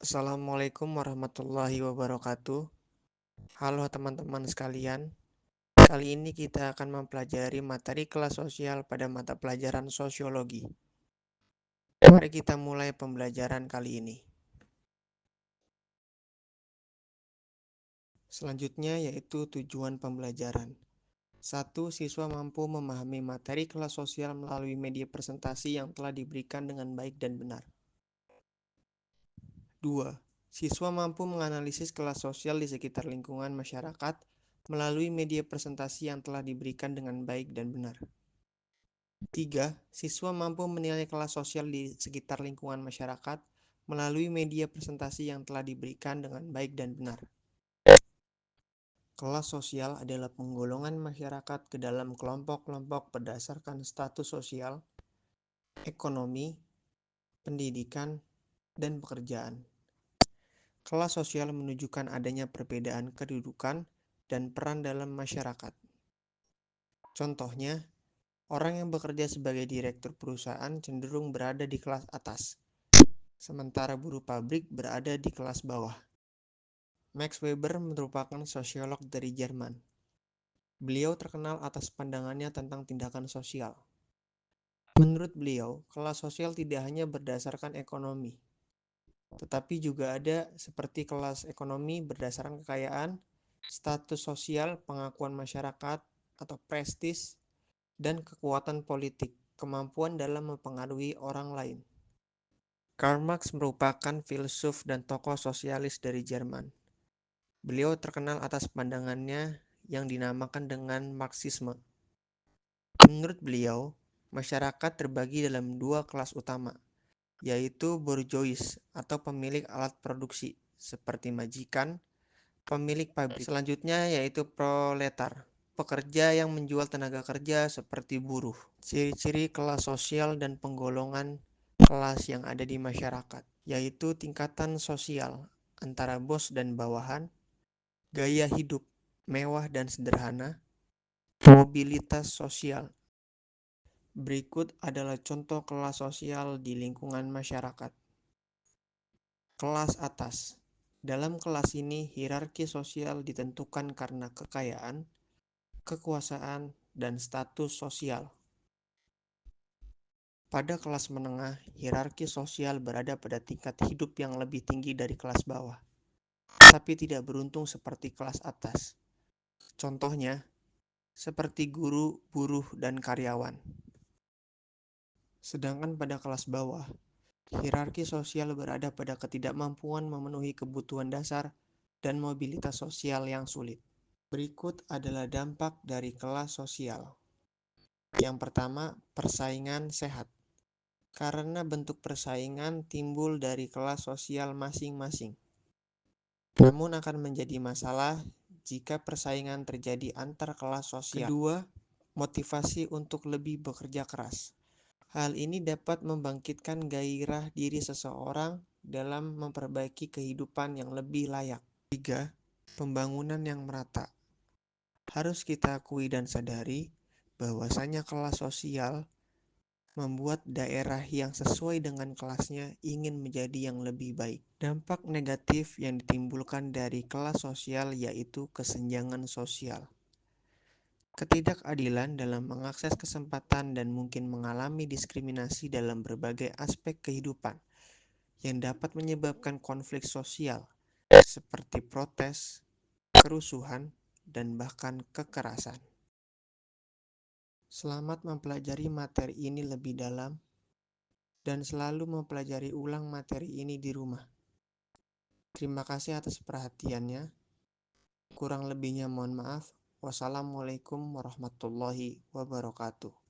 Assalamualaikum warahmatullahi wabarakatuh. Halo teman-teman sekalian. Kali ini kita akan mempelajari materi kelas sosial pada mata pelajaran sosiologi. Mari kita mulai pembelajaran kali ini. Selanjutnya yaitu tujuan pembelajaran. 1. Siswa mampu memahami materi kelas sosial melalui media presentasi yang telah diberikan dengan baik dan benar. 2. Siswa mampu menganalisis kelas sosial di sekitar lingkungan masyarakat melalui media presentasi yang telah diberikan dengan baik dan benar. 3. Siswa mampu menilai kelas sosial di sekitar lingkungan masyarakat melalui media presentasi yang telah diberikan dengan baik dan benar. Kelas sosial adalah penggolongan masyarakat ke dalam kelompok-kelompok berdasarkan status sosial, ekonomi, pendidikan, dan pekerjaan. Kelas sosial menunjukkan adanya perbedaan kedudukan dan peran dalam masyarakat. Contohnya, orang yang bekerja sebagai direktur perusahaan cenderung berada di kelas atas, sementara buruh pabrik berada di kelas bawah. Max Weber merupakan sosiolog dari Jerman. Beliau terkenal atas pandangannya tentang tindakan sosial. Menurut beliau, kelas sosial tidak hanya berdasarkan ekonomi, tetapi juga ada seperti kelas ekonomi berdasarkan kekayaan, status sosial, pengakuan masyarakat atau prestis, dan kekuatan politik, kemampuan dalam mempengaruhi orang lain. Karl Marx merupakan filsuf dan tokoh sosialis dari Jerman. Beliau terkenal atas pandangannya yang dinamakan dengan Marxisme. Menurut beliau, masyarakat terbagi dalam dua kelas utama, yaitu bourgeois atau pemilik alat produksi, seperti majikan, pemilik pabrik. Selanjutnya yaitu proletar, pekerja yang menjual tenaga kerja seperti buruh. Ciri-ciri kelas sosial dan penggolongan kelas yang ada di masyarakat, yaitu tingkatan sosial antara bos dan bawahan, gaya hidup mewah dan sederhana, mobilitas sosial. Berikut adalah contoh kelas sosial di lingkungan masyarakat. Kelas atas. Dalam kelas ini, hierarki sosial ditentukan karena kekayaan, kekuasaan, dan status sosial. Pada kelas menengah, hierarki sosial berada pada tingkat hidup yang lebih tinggi dari kelas bawah, tapi tidak beruntung seperti kelas atas. Contohnya, seperti guru, buruh, dan karyawan. Sedangkan pada kelas bawah, hierarki sosial berada pada ketidakmampuan memenuhi kebutuhan dasar dan mobilitas sosial yang sulit. Berikut adalah dampak dari kelas sosial. Yang pertama, persaingan sehat. Karena bentuk persaingan timbul dari kelas sosial masing-masing. Namun akan menjadi masalah jika persaingan terjadi antar kelas sosial. Kedua, motivasi untuk lebih bekerja keras. Hal ini dapat membangkitkan gairah diri seseorang dalam memperbaiki kehidupan yang lebih layak. 3. Pembangunan yang merata. Harus kita akui dan sadari bahwasanya kelas sosial membuat daerah yang sesuai dengan kelasnya ingin menjadi yang lebih baik. Dampak negatif yang ditimbulkan dari kelas sosial yaitu kesenjangan sosial. Ketidakadilan dalam mengakses kesempatan dan mungkin mengalami diskriminasi dalam berbagai aspek kehidupan yang dapat menyebabkan konflik sosial seperti protes, kerusuhan, dan bahkan kekerasan. Selamat mempelajari materi ini lebih dalam dan selalu mempelajari ulang materi ini di rumah. Terima kasih atas perhatiannya. Kurang lebihnya mohon maaf. Wassalamualaikum warahmatullahi wabarakatuh.